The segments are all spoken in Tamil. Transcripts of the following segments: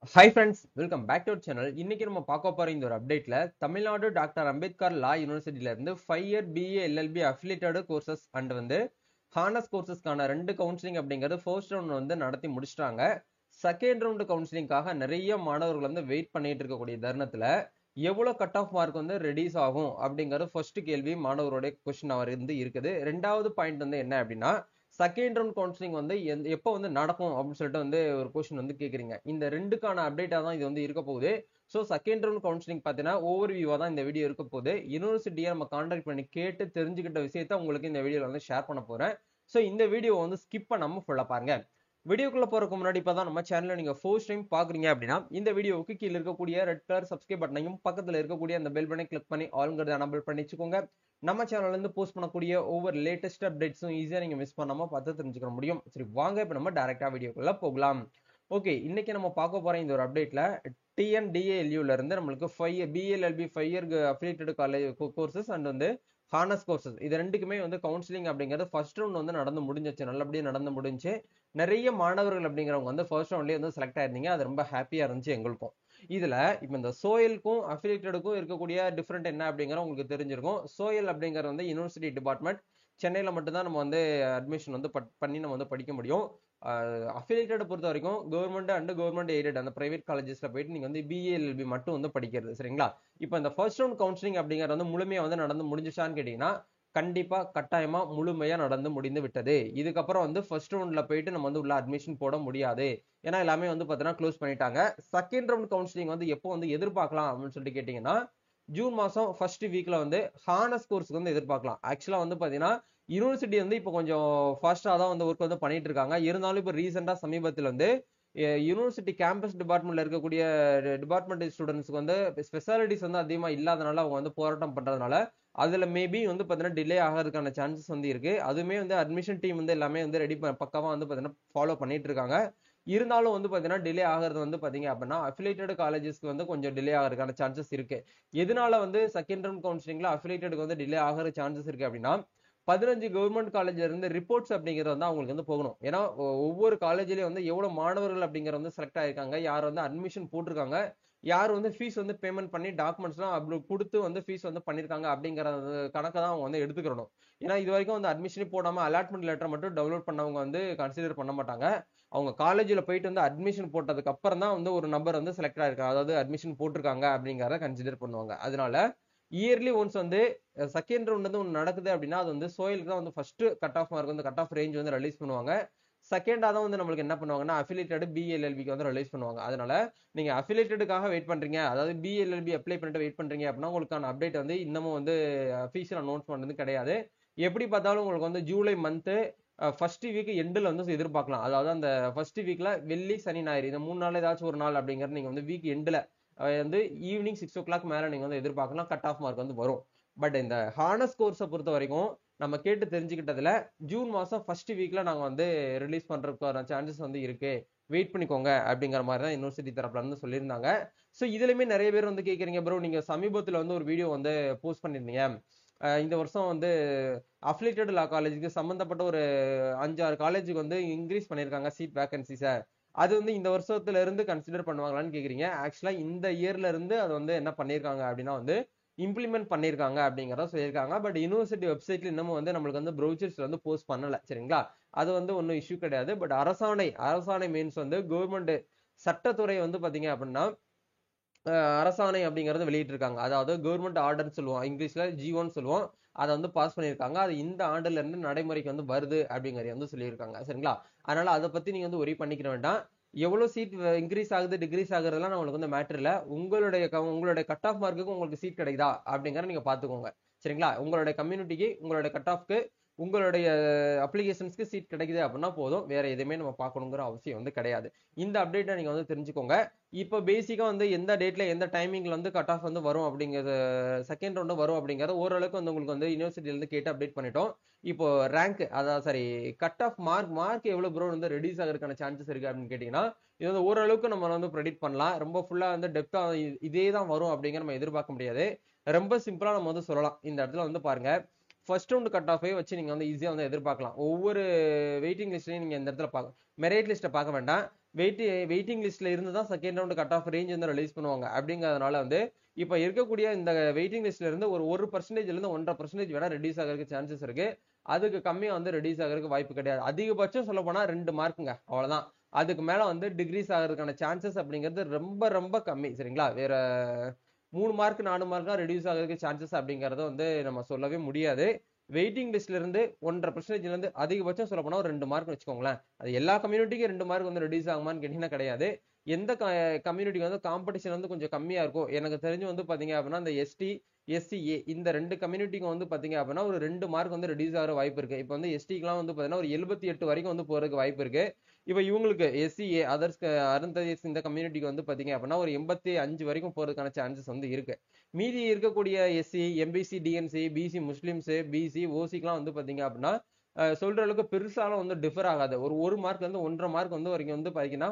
Hi friends, welcome back to our channel. இன்னைக்கு நம்ம பார்க்க போற இந்த ஒரு அப்டேட்ல தமிழ்நாடு டாக்டர் அம்பேத்கர் லா யூனிவர்சிட்டியில இருந்து 5 year BA LLB affiliated courses and honours கோர்சஸ்க்கான 2 கவுன்சிலிங் அப்படிங்கிறது ஃபர்ஸ்ட் ரவுண்ட் நடத்தி முடிச்சிட்டாங்க. செகண்ட் ரவுண்ட் கவுன்சிலிங்காக நிறைய மாணவர்கள் வெயிட் பண்ணிட்டு இருக்கக்கூடிய தருணத்துல எவ்வளவு கட் ஆஃப் மார்க் ரெடியூஸ் ஆகும் அப்படிங்கிறது ஃபர்ஸ்ட் கேள்வி மாணவருடைய கொஸ்டின் அவர் இருக்குது. ரெண்டாவது பாயிண்ட் என்ன அப்படின்னா, செகண்ட் ரவுண்ட் கவுன்சிலிங் எப்போ நடக்கும் அப்படின்னு சொல்லிட்டு ஒரு கொஸ்டின் கேக்குறீங்க. இந்த ரெண்டுக்கான அப்டேட்டா தான் இது இருக்க போகுது. ஸோ செகண்ட் ரவுண்ட் கவுன்சிலிங் பார்த்தீங்கன்னா ஓவர் வியூவா தான் இந்த வீடியோ இருக்க போகுது. யூனிவர்சிட்டியை நம்ம கான்டாக்ட் பண்ணி கேட்டு தெரிஞ்சுக்கிட்ட விஷயத்த உங்களுக்கு இந்த வீடியோல ஷேர் பண்ண போறேன். ஸோ இந்த வீடியோ ஸ்கிப் பண்ணாம ஃபுல்லா பாருங்க. வீடியோக்குள்ள போறதுக்கு முன்னாடி இப்பதான் நம்ம சேனலை நீங்க ஃபர்ஸ்ட் டைம் பாக்குறீங்க அப்படின்னா இந்த வீடியோவுக்கு கீழே இருக்கக்கூடிய ரெட் கலர் சப்ஸ்கிரைப் பட்டனையும் பக்கத்துல இருக்கக்கூடிய அந்த பெல் பட்டனை கிளிக் பண்ணி ஆல்ங்கிறத எனபிள் பண்ணி வச்சுக்கோங்க. நம்ம சேனல்ல இருந்து போஸ்ட் பண்ணக்கூடிய ஒவ்வொரு லேட்டஸ்ட் அப்டேட்ஸும் ஈஸியா நீங்க மிஸ் பண்ணாம பார்த்து தெரிஞ்சுக்க முடியும். சரி வாங்க இப்ப நம்ம டைரக்டா வீடியோக்குள்ள போகலாம். ஓகே, இன்னைக்கு நம்ம பார்க்க போற இந்த ஒரு அப்டேட்ல டிஎன்டிஏஎல்யூல இருந்து நம்மளுக்கு 5 BLLB 5 year affiliated college courses and honours courses இது ரெண்டுக்குமே கவுன்சிலிங் அப்படிங்கிறது ஃபர்ஸ்ட் ரவுண்ட் நடந்து முடிஞ்சிச்சு. நல்லபடியா நடந்து முடிஞ்சு நிறைய மாணவர்கள் அப்படிங்கிறவங்க ஃபர்ஸ்ட் ரவுண்ட்லயே செலக்ட் ஆயிருந்தீங்க. அது ரொம்ப ஹாப்பியா இருந்துச்சு எங்களுக்கும். இதுல இப்ப இந்த சோயலுக்கும் அஃபிலியேட்டடுக்கும் இருக்கக்கூடிய டிஃபரெண்ட் என்ன அப்படிங்கிற உங்களுக்கு தெரிஞ்சிருக்கும். சோயல் அப்படிங்கிறது யூனிவர்சிட்டி டிபார்ட்மெண்ட், சென்னையில மட்டும்தான் நம்ம அட்மிஷன் பண்ணி நம்ம படிக்க முடியும். அஃபிலியேட்டட் பொறுத்த வரைக்கும் கவர்மெண்ட் அண்ட் கவர்மெண்ட் எய்டட் அந்த பிரைவேட் காலேஜஸ்ல போயிட்டு நீங்க பிஏஎல்பி மட்டும் படிக்கிறது. சரிங்களா? இப்போ இந்த ஃபர்ஸ்ட் ரவுண்ட் கவுன்சிலிங் அப்படிங்கிறது முழுமையா நடந்து முடிஞ்சிச்சான்னு கேட்டீங்கன்னா கண்டிப்பா கட்டாயமா முழுமையா நடந்து முடிந்து விட்டது. இதுக்கப்புறம் ஃபர்ஸ்ட் ரவுண்ட்ல போயிட்டு நம்ம உள்ள அட்மிஷன் போட முடியாது. ஏன்னா எல்லாமே பாத்தீங்கன்னா க்ளோஸ் பண்ணிட்டாங்க. செகண்ட் ரவுண்ட் கவுன்சிலிங் எப்போ எதிர்பார்க்கலாம் அப்படின்னு சொல்லிட்டு கேட்டீங்கன்னா ஜூன் மாசம் ஃபர்ஸ்ட் வீக்ல ஹானர்ஸ் கோர்ஸ்க்கு எதிர்பார்க்கலாம். ஆக்சுவலா பாத்தீங்கன்னா யூனிவர்சிட்டி இப்போ கொஞ்சம் ஃபாஸ்டா தான் ஒர்க் பண்ணிட்டு இருக்காங்க. இருந்தாலும் இப்போ ரீசெண்டா சமீபத்தில் யூனிவர்சிட்டி கேம்பஸ் டிபார்ட்மெண்ட்ல இருக்கக்கூடிய டிபார்ட்மெண்ட் ஸ்டூடெண்ட்ஸ்க்கு ஸ்பெஷாலிட்டிஸ் அதிகமா இல்லாதனால அவங்க போராட்டம் பண்றதுனால அதுல மேபி பாத்தீங்கன்னா டிலே ஆகிறதுக்கான சான்சஸ் இருக்கு. அதுவுமே அட்மிஷன் டீம் எல்லாமே ரெடி பக்காவா பாத்தீங்கன்னா ஃபாலோ பண்ணிட்டு இருக்காங்க. இருந்தாலும் பாத்தீங்கன்னா டிலே ஆகிறது பாத்தீங்க அப்படின்னா அஃபிலியேட்டட் காலேஜஸ்க்கு கொஞ்சம் டிலே ஆகிறதுக்கான சான்சஸ் இருக்கு. எதனால செகண்ட் ரவுண்ட் கவுன்சிலிங்ல அஃபிலியேட்டடுக்கு டிலே ஆகிற சான்சஸ் இருக்கு அப்படின்னா 15 கவர்மெண்ட் காலேஜ்ல இருந்து ரிப்போர்ட்ஸ் அப்படிங்கிறது அவங்களுக்கு போகணும். ஏன்னா ஒவ்வொரு காலேஜ்லயும் எவ்வளவு மாணவர்கள் அப்படிங்கிற செலக்ட் ஆயிருக்காங்க, யார் அட்மிஷன் போட்டிருக்காங்க, யார் ஃபீஸ் பேமெண்ட் பண்ணி டாக்குமெண்ட்ஸ் எல்லாம் அப்படி கொடுத்து ஃபீஸ் பண்ணிருக்காங்க அப்படிங்கிற கணக்கை தான் அவங்க எடுத்துக்கணும். ஏன்னா இது வரைக்கும் அட்மிஷன் போடாம அலாட்மெண்ட் லெட்டர் மட்டும் டவுன்லோட் பண்ணவங்க கன்சிடர் பண்ண மாட்டாங்க. அவங்க காலேஜ்ல போயிட்டு அட்மிஷன் போட்டதுக்கு அப்புறம் தான் ஒரு நம்பர் செலக்ட் ஆயிருக்காங்க, அதாவது அட்மிஷன் போட்டிருக்காங்க அப்படிங்கறத கன்சிடர் பண்ணுவாங்க. அதனால இயர்லி ஒன்ஸ் செகண்ட் ரவுண்ட் ஒன்று நடக்குது அப்படின்னா அது சோயிலுக்கு தான் first cut off mark cut off range release பண்ணுவாங்க. செகண்டா தான் நம்மளுக்கு என்ன பண்ணுவாங்கன்னா அஃபிலியேட்டட் பிஎல்எல்பிக்கு ரிலீஸ் பண்ணுவாங்க. அதனால நீங்க அஃபிலியேட்டடுக்காக வெயிட் பண்றீங்க, அதாவது பிஎல்எல்பி அப்ளை பண்ணிட்டு வெயிட் பண்றீங்க அப்படின்னா உங்களுக்கான அப்டேட் இன்னமும் அஃபீஷியல் அனௌன்ஸ்மெண்ட் கிடையாது. எப்படி பார்த்தாலும் உங்களுக்கு ஜூலை மந்த் ஃபர்ஸ்ட் வீக் எண்டில் எதிர்பார்க்கலாம். அதாவது அந்த ஃபர்ஸ்ட் வீக்ல வெள்ளி சனி ஞாயிறு இந்த 3 நாள் ஏதாச்சும் ஒரு நாள் அப்படிங்கிறது நீங்க வீக் எண்டில் ஈவினிங் 6 o'clock மேல நீங்க எதிர்பார்க்கலாம் கட் ஆஃப் மார்க் வரும். பட் இந்த ஹானர்ஸ் கோர்ஸை பொறுத்த வரைக்கும் நம்ம கேட்டு தெரிஞ்சுக்கிட்டதுல ஜூன் மாசம் ஃபர்ஸ்ட் வீக்ல நாங்க ரிலீஸ் பண்றதுக்கான சான்சஸ் இருக்கு, வெயிட் பண்ணிக்கோங்க அப்படிங்கிற மாதிரி தான் யூனிவர்சிட்டி தரப்புல சொல்லியிருந்தாங்க. ஸோ இதுலயுமே நிறைய பேர் கேட்கறீங்க, ப்ரோ நீங்க சமீபத்துல ஒரு வீடியோ போஸ்ட் பண்ணிருந்தீங்க, இந்த வருஷம் அஃபிலியேட்டட் லா காலேஜுக்கு சம்பந்தப்பட்ட ஒரு 5-6 காலேஜுக்கு இன்க்ரீஸ் பண்ணிருக்காங்க சீட் வேகன்சிஸை, அது இந்த வருஷத்துல இருந்து கன்சிடர் பண்ணுவாங்களான்னு கேக்குறீங்க. ஆக்சுவலா இந்த இயர்ல இருந்து அது என்ன பண்ணிருக்காங்க அப்படின்னா இம்ப்ளிமெண்ட் பண்ணிருக்காங்க அப்படிங்கறத சொல்லியிருக்காங்க. பட் யூனிவர்சிட்டி வெப்சைட்ல இன்னமும் நம்மளுக்கு ப்ரௌச்சர்ஸ்ல போஸ்ட் பண்ணல. சரிங்களா? அது ஒன்னும் இஷ்யூ கிடையாது. பட் அரசாணை மீன்ஸ் கவர்மெண்ட் சட்டத்துறை பாத்தீங்க அப்படின்னா அரசாணை அப்படிங்கறது வெளியிட்டு இருக்காங்க. அதாவது கவர்மெண்ட் ஆர்டர் சொல்லுவோம், இங்கிலீஷ்ல G1 சொல்லுவோம். அதை பாஸ் பண்ணிருக்காங்க. அது இந்த ஆண்டுல இருந்து நடைமுறைக்கு வருது அப்படிங்கறது சொல்லியிருக்காங்க. சரிங்களா? அதனால அதை பத்தி நீங்க ஒரி பண்ணிக்கிற வேண்டாம். எவ்வளவு சீட் இன்க்ரீஸ் ஆகுது டிக்ரீஸ் ஆகுறதுலாம் நம்மளுக்கு மேட்டர் இல்ல. உங்களுடைய கட் ஆஃப் மார்க்குக்கு உங்களுக்கு சீட் கிடைக்குதா அப்படிங்கறத நீங்க பாத்துக்கோங்க. சரிங்களா? உங்களுடைய கம்யூனிட்டிக்கு உங்களுடைய கட் ஆஃப்க்கு உங்களுடைய அப்ளிகேஷன்ஸ்க்கு சீட் கிடைக்குது அப்படின்னா போதும், வேற எதுவுமே நம்ம பார்க்கணுங்கிற அவசியம் கிடையாது. இந்த அப்டேட்டை நீங்க தெரிஞ்சுக்கோங்க. இப்போ பேசிக்கா எந்த டேட்ல எந்த டைமிங்ல கட் ஆஃப் வரும் அப்படிங்கிறது, செகண்ட் ரவுண்ட் வரும் அப்படிங்கறது ஓரளவுக்கு உங்களுக்கு யூனிவர்சிட்டியில இருந்து கேட்டு அப்டேட் பண்ணிட்டோம். இப்போ ரேங்க் அதாவது சரி கட் ஆஃப் மார்க் எவ்வளவு ப்ரோ ரெடியூஸ் ஆகிறதுக்கான சான்சஸ் இருக்கு அப்படின்னு கேட்டீங்கன்னா இது ஓரளவுக்கு நம்ம ப்ரெடிக்ட் பண்ணலாம். ரொம்ப ஃபுல்லா டெப்தா இதே தான் வரும் அப்படிங்கிற நம்ம எதிர்பார்க்க முடியாது. ரொம்ப சிம்பிளா நம்ம சொல்லலாம். இந்த இடத்துல பாருங்க, ஃபர்ஸ்ட் ரவுண்ட் கட் ஆஃபே வச்சு நீங்க ஈஸியா எதிர்பார்க்கலாம். ஒவ்வொரு வெயிட்டிங் லிஸ்ட்லயும் நீங்க இந்த இடத்துல மெரிட் லிஸ்ட்டை பார்க்க வேண்டாம். வெயிட்டிங் லிஸ்ட்ல இருந்து தான் second round cut off range வந்து ரிலீஸ் பண்ணுவாங்க. அப்படிங்கிறதுனால வந்து இப்ப இருக்கக்கூடிய இந்த வெயிட்டிங் லிஸ்ட்ல இருந்து ஒரு 1% இருந்து 1.5% வேணா ரெடியூஸ் ஆகிறதுக்கு சான்சஸ் இருக்கு. அதுக்கு கம்மியா வந்து ரெடியூஸ் ஆகிறதுக்கு வாய்ப்பு கிடையாது. அதிகபட்சம் சொல்ல போனா 2 மார்க்குங்க, அவ்வளவுதான். அதுக்கு மேல வந்து டிகிரீஸ் ஆகிறதுக்கான சான்சஸ் அப்படிங்கிறது ரொம்ப ரொம்ப கம்மி. சரிங்களா? வேற 3 மார்க் 4 மார்க்கா ரெடியூஸ் ஆகிறதுக்கு சான்சஸ் அப்படிங்கறத வந்து நம்ம சொல்லவே முடியாது. வெயிட்டிங் லிஸ்ட்ல இருந்து 1.5% இருந்து அதிகபட்சம் சொல்ல போனா ஒரு 2 மார்க் வச்சுக்கோங்களேன். அது எல்லா கம்யூனிட்டிக்கும் 2 மார்க் வந்து ரெடியூஸ் ஆகுமான்னு கேட்டீங்கன்னா கிடையாது. எந்த கம்யூனிட்டிக்கு வந்து காம்படிஷன் வந்து கொஞ்சம் கம்மியா இருக்கும், எனக்கு தெரிஞ்சு வந்து பாத்தீங்க அப்படின்னா இந்த எஸ்டி, எஸ்சிஏ இந்த 2 கம்யூனிட்டிக்கு வந்து பாத்தீங்க அப்படின்னா ஒரு 2 மார்க் வந்து ரெடியூஸ் ஆகிற வாய்ப்பு இருக்கு. இப்போ வந்து எஸ்டிக்குலாம் வந்து பாத்தீங்கன்னா ஒரு 78 வரைக்கும் வந்து போறதுக்கு வாய்ப்பு இருக்கு. இப்போ இவங்களுக்கு எஸ்சிஏ அதர்ஸ் அருந்ததியர்ஸ் இந்த கம்யூனிட்டிக்கு வந்து பாத்தீங்க அப்படின்னா ஒரு 85 வரைக்கும் போறதுக்கான சான்சஸ் வந்து இருக்கு. மீதி இருக்கக்கூடிய SC, MBC, DNC, BC, Muslims, BC, ஓசிக்குலாம் வந்து பாத்தீங்க அப்படின்னா சொல்ற அளவுக்கு பெருசாலும் வந்து டிஃபர் ஆகாது. ஒரு மார்க்ல இருந்து 1.5 மார்க் வந்து வரைக்கும் வந்து பாத்தீங்கன்னா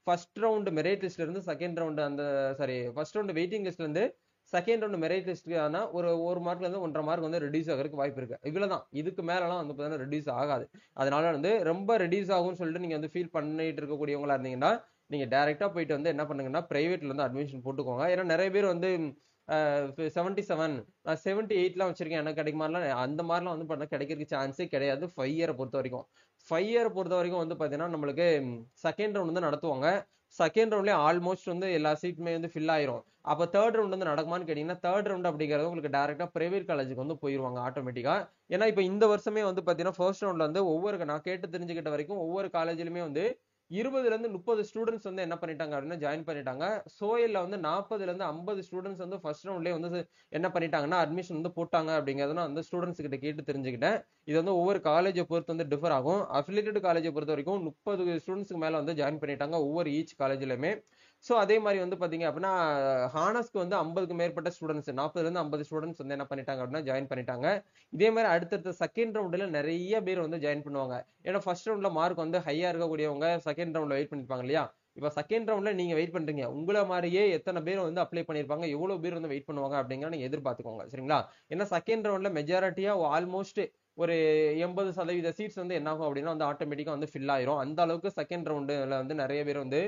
ஃபர்ஸ்ட் ரவுண்ட் மெரிட் லிஸ்ட்ல இருந்து செகண்ட் ரவுண்ட் அந்த ஃபர்ஸ்ட் ரவுண்ட் வெயிட்டிங் லிஸ்ட்ல இருந்து செகண்ட் ரவுண்ட் மெரிட் லிஸ்ட்க்கான ஒரு மார்க்ல இருந்து 1.5 மார்க் வந்து ரெடியூஸ் ஆகிறதுக்கு வாய்ப்பு இருக்கு. இவ்வளவுதான். இதுக்கு மேலலாம் வந்து பாத்தீங்கன்னா ரெடியூஸ் ஆகாது. அதனால வந்து ரொம்ப ரெடியூஸ் ஆகும்னு சொல்லிட்டு நீங்க வந்து ஃபீல் பண்ணிட்டு இருக்கக்கூடியவங்களா இருந்தீங்கன்னா நீங்க டைரக்டா போயிட்டு வந்து என்ன பண்ணுங்கன்னா பிரைவேட்ல வந்து அட்மிஷன் போட்டுக்கோங்க. ஏன்னா நிறைய பேர் வந்து 77 நான் 78 வச்சிருக்கேன், எனக்கு கிடைக்குமாலாம் அந்த மாதிரிலாம் வந்து பண்ண கிடைக்கிறதுக்கு சான்ஸே கிடையாது. 5 இயரை பொறுத்த வரைக்கும் 5 இயரை பொறுத்த வரைக்கும் வந்து பாத்தீங்கன்னா நம்மளுக்கு செகண்ட் ரவுண்ட் வந்து நடத்துவாங்க. செகண்ட் ரவுண்ட்லயே ஆல்மோஸ்ட் வந்து எல்லா சீட்டுமே வந்து ஃபில் ஆயிரும். அப்ப தேர்ட் ரவுண்ட் வந்து நடக்குமான்னு கேட்டீங்கன்னா தேர்ட் ரவுண்ட் அப்படிங்கிறது உங்களுக்கு டைரக்டா பிரைவேட் காலேஜுக்கு வந்து போயிருவாங்க ஆட்டோமேட்டிக்கா. ஏன்னா இப்ப இந்த வருஷமே வந்து பாத்தீங்கன்னா ஃபர்ஸ்ட் ரவுண்ட்ல வந்து நான் கேட்டு தெரிஞ்சுக்கிட்ட வரைக்கும் ஒவ்வொரு காலேஜ்லயுமே வந்து 20ல இருந்து 30 ஸ்டூடெண்ட்ஸ் வந்து என்ன பண்ணிட்டாங்க அப்படின்னா ஜாயின் பண்ணிட்டாங்க. சோயல்ல வந்து 40ல இருந்து 50 ஸ்டூடெண்ட்ஸ் வந்து ஃபர்ஸ்ட் ரவுண்ட்லயே வந்து என்ன பண்ணிட்டாங்கன்னா அட்மிஷன் வந்து போட்டாங்க அப்படிங்கறத நான் வந்து ஸ்டூடெண்ட்ஸ் கிட்ட கேட்டு தெரிஞ்சுக்கிட்டேன். இது வந்து ஒவ்வொரு காலேஜை பொறுத்து வந்து டிஃபர் ஆகும். அஃபிலியேட்டட் காலேஜை பொறுத்த வரைக்கும் 30 ஸ்டூடெண்ட்ஸ்க்கு மேல வந்து ஜாயின் பண்ணிட்டாங்க ஒவ்வொரு ஈச் காலேஜ்லயுமே. சோ அதே மாதிரி வந்து பாத்தீங்க அப்படின்னா ஹானஸ்க்கு வந்து 50க்கு மேற்பட்ட ஸ்டூடெண்ட்ஸ் 40ல இருந்து 50 ஸ்டூடெண்ட்ஸ் வந்து என்ன பண்ணிட்டாங்க அப்படின்னா ஜாயின் பண்ணிட்டாங்க. இதே மாதிரி அடுத்தடுத்த செகண்ட் ரவுண்ட்ல நிறைய பேர் வந்து ஜாயின் பண்ணுவாங்க. ஏன்னா ஃபர்ஸ்ட் ரவுண்ட்ல மார்க் வந்து ஹையா இருக்கக்கூடியவங்க செகண்ட் ரவுண்ட்ல வெயிட் பண்ணிருப்பாங்க இல்லையா? இப்ப செகண்ட் ரவுண்ட்ல நீங்க வெயிட் பண்றீங்க, உங்களை மாதிரியே எத்தனை பேர் வந்து அப்ளை பண்ணிருப்பாங்க, எவ்வளவு பேர் வந்து வெயிட் பண்ணுவாங்க அப்படிங்கிற நீங்க எதிர்பார்த்துக்கோங்க. சரிங்களா? ஏன்னா செகண்ட் ரவுண்ட்ல மெஜாரிட்டியா ஆல்மோஸ்ட் ஒரு 80% சீட்ஸ் வந்து என்ன ஆகும் அப்படின்னா வந்து ஆட்டோமேட்டிக்கா வந்து ஃபில் ஆயிரும். அந்த அளவுக்கு செகண்ட் ரவுண்ட்ல வந்து நிறைய பேர் வந்து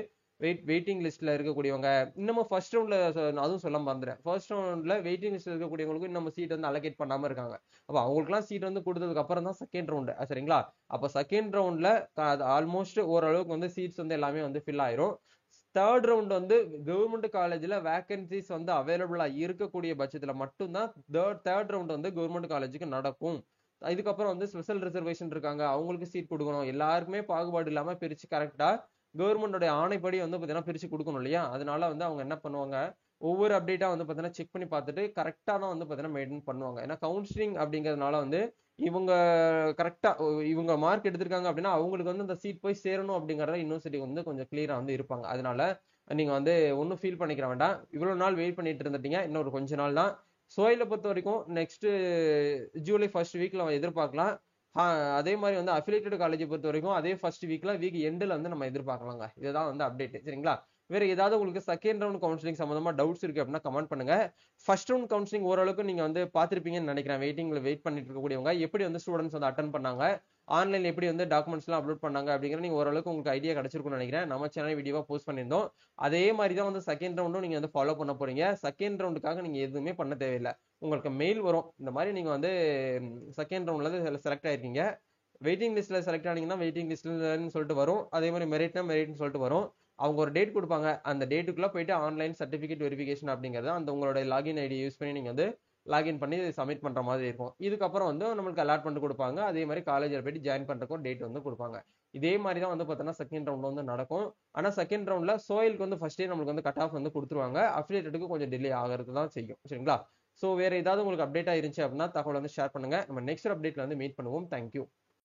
வெயிட்டிங் லிஸ்ட்ல இருக்கக்கூடியவங்க இன்னமும் ஃபர்ஸ்ட் ரவுண்ட்ல அதுவும் சொல்ல மறந்துறேன். ஃபர்ஸ்ட் ரவுண்ட்ல வெயிட்டிங் லிஸ்ட்ல இருக்கக்கூடியவங்களுக்கு இன்னும் சீட் வந்து அலோகேட் பண்ணாம இருக்காங்க. அப்ப அவங்களுக்குலாம் சீட் வந்து கொடுத்ததுக்கு அப்புறம் தான் செகண்ட் ரவுண்ட். சரிங்களா? அப்ப செகண்ட் ரவுண்ட்ல ஆல்மோஸ்ட் ஓரளவுக்கு வந்து சீட்ஸ் வந்து எல்லாமே வந்து ஃபில் ஆயிரும். தேர்ட் ரவுண்ட் வந்து கவர்மெண்ட் காலேஜ்ல வேகன்சிஸ் வந்து அவைலபிளா இருக்கக்கூடிய பட்சத்துல மட்டும்தான் தேர்ட் ரவுண்ட் வந்து கவர்மெண்ட் காலேஜுக்கு நடக்கும். இதுக்கப்புறம் வந்து ஸ்பெஷல் ரிசர்வேஷன் இருக்காங்க, அவங்களுக்கு சீட் கொடுக்கணும், எல்லாருக்குமே பாகுபாடு இல்லாம பிரிச்சு கரெக்டா கவர்மெண்டோட ஆணைப்படி வந்து பாத்தீங்கன்னா பிரிச்சு கொடுக்கணும் இல்லையா? அதனால வந்து அவங்க என்ன பண்ணுவாங்க, ஒவ்வொரு அப்டேட்டா வந்து பாத்தீங்கன்னா செக் பண்ணி பார்த்துட்டு கரெக்டா தான் வந்து பாத்தீங்கன்னா மெயின்டைன் பண்ணுவாங்க. ஏன்னா கவுன்சிலிங் அப்படிங்கறதுனால வந்து இவங்க கரெக்டா இவங்க மார்க் எடுத்திருக்காங்க அப்படின்னா அவங்களுக்கு வந்து அந்த சீட் போய் சேரணும் அப்படிங்கறத யூனிவர்சிட்டி வந்து கொஞ்சம் கிளியரா வந்து இருப்பாங்க. அதனால நீங்க வந்து ஒன்னும் ஃபீல் பண்ணிக்கிற வேண்டாம். இவ்வளவு நாள் வெயிட் பண்ணிட்டு இருந்துட்டீங்க, இன்னொரு கொஞ்ச நாள் தான். சோயில பொறுத்த வரைக்கும் நெக்ஸ்ட் ஜூலை ஃபர்ஸ்ட் வீக்ல எதிர்பார்க்கலாம். அதே மாதிரி வந்து அஃபிலியேட்டட் காலேஜை பொறுத்த வரைக்கும் அதே ஃபர்ஸ்ட் வீக் எண்ட்ல வந்து நம்ம எதிர்பார்க்கலாங்க. இதுதான் வந்து அப்டேட். சரிங்களா? வேற ஏதாவது உங்களுக்கு செகண்ட் ரவுண்ட் கவுன்சிலிங் சம்பந்தமா டவுட்ஸ் இருக்கு அப்படின்னா கமெண்ட் பண்ணுங்க. ஃபர்ஸ்ட் ரவுண்ட் கவுன்சிலிங் ஓரளவுக்கு நீங்க வந்து பாத்திருப்பீங்கன்னு நினைக்கிறேன். வெயிட் பண்ணிட்டு இருக்கக்கூடியவங்க எப்படி வந்து ஸ்டூடெண்ட்ஸ் வந்து அட்டன் பண்ணாங்க, ஆன்லைன்ல எப்படி வந்து டாக்குமெண்ட்ஸ் எல்லாம் அப்லோட் பண்ணாங்க அப்படிங்கிற நீங்க ஓரளவுக்கு உங்களுக்கு ஐடியா கிடைச்சிருக்கும்னு நினைக்கிறேன். நம்ம சேனல் வீடியோவா போஸ்ட் பண்ணியிருந்தோம். அதே மாதிரி தான் வந்து செகண்ட் ரவுண்டும் நீங்க வந்து ஃபாலோ பண்ண போறீங்க. செகண்ட் ரவுண்டுக்காக நீங்க எதுவுமே பண்ண தேவையில்லை. உங்களுக்கு மெயில் வரும், இந்த மாதிரி நீங்க வந்து செகண்ட் ரவுண்ட்ல செலக்ட் ஆயிருக்கீங்க, வெயிட்டிங் லிஸ்ட்ல செலக்ட் ஆனீங்கன்னா வெயிட்டிங் லிஸ்ட்லன்னு சொல்லிட்டு வரும். அதே மாதிரி மெரிட்னு சொல்லிட்டு வரும். அவங்க ஒரு டேட் கொடுப்பாங்க, அந்த டேட்டுக்குள்ள போயிட்டு ஆன்லைன் சர்டிபிகேட் வெரிஃபிகேஷன் அப்படிங்கறது அந்த உங்களோட லாகின் ஐடி யூஸ் பண்ணி நீங்க வந்து லாகின் பண்ணி சப்மிட் பண்ற மாதிரி இருக்கும். இதுக்கப்புறம் வந்து நம்மளுக்கு அலாட்மெண்ட் கொடுப்பாங்க. அதே மாதிரி காலேஜ்ல போயிட்டு ஜாயின் பண்றதுக்கும் டேட் வந்து கொடுப்பாங்க. இதே மாதிரி தான் வந்து பார்த்தோன்னா செகண்ட் ரவுண்ட் வந்து நடக்கும். ஆனா செகண்ட் ரவுண்ட்ல சோயிலுக்கு வந்து ஃபர்ஸ்டே நம்மளுக்கு வந்து கட் ஆஃப் வந்து கொடுத்துருவாங்க. அஃபிலியேட்டடுக்கு கொஞ்சம் டிலே ஆகிறது தான் செய்யும். சரிங்களா? சோ வேற ஏதாவது உங்களுக்கு அப்டேட்டா இருந்துச்சு அப்படின்னா தகவல் வந்து ஷேர் பண்ணுங்க. நம்ம நெக்ஸ்ட் அப்டேட்ல வந்து மீட் பண்ணுவோம். தேங்க்யூ.